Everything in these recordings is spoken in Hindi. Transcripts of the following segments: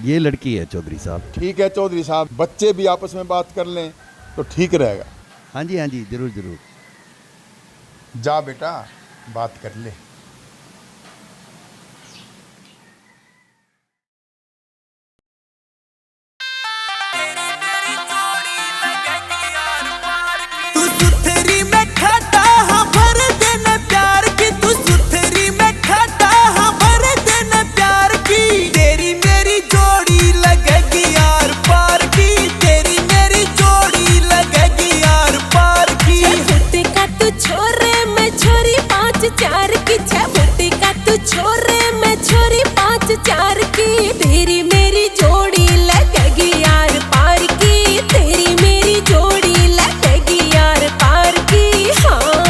ये लड़की है चौधरी साहब। ठीक है चौधरी साहब, बच्चे भी आपस में बात कर लें तो ठीक रहेगा। हाँ जी जरूर जरूर। जा बेटा बात कर ले। चार की 6 फुट का तू छोरे मैं छोरी 5 4 की तेरी मेरी जोड़ी लगेगी यार पार की तेरी मेरी जोड़ी लगेगी यार पार की। हाँ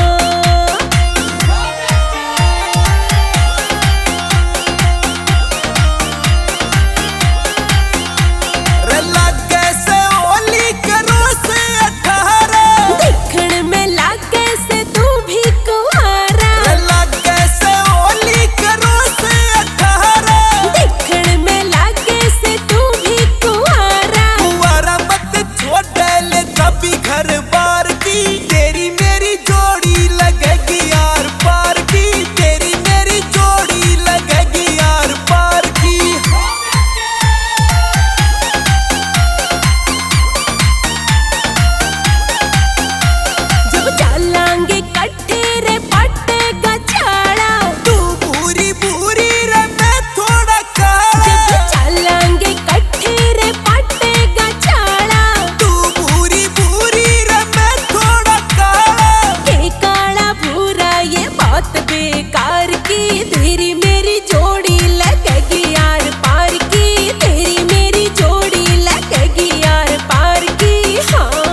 लगे से ओली करो से 18 देखण में लागे से तू भी कुआरा बेकार की तेरी मेरी जोड़ी लगेगी यार पार की तेरी मेरी जोड़ी लगेगी यार पार की। हाँ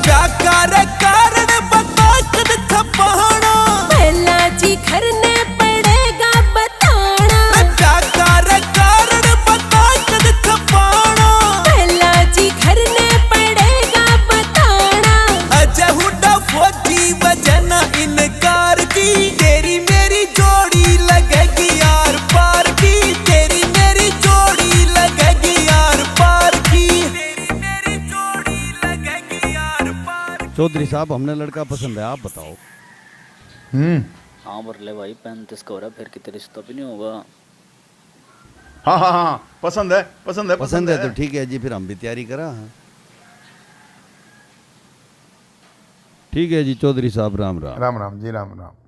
व्याकार कारण बता कद थपाना पहला जी घर ने पड़ेगा बताना व्याकार कारण बता कद थपाना इनकार की तेरी मेरी जोड़ी लगेगी यार पार की तेरी मेरी जोड़ी लगेगी यार पार की तेरी मेरी जोड़ी लगेगी यार पार। चौधरी साहब हमने लड़का पसंद है, आप बताओ। हाँ बरले भाई 35 का हो रहा, फिर कितने रिश्ता भी नहीं होगा। हाँ हाँ हाँ पसंद है पसंद है तो ठीक है जी, फिर हम भी तैयारी करा। ठीक है जी चौधरी साहब, राम राम। राम राम जी, राम राम।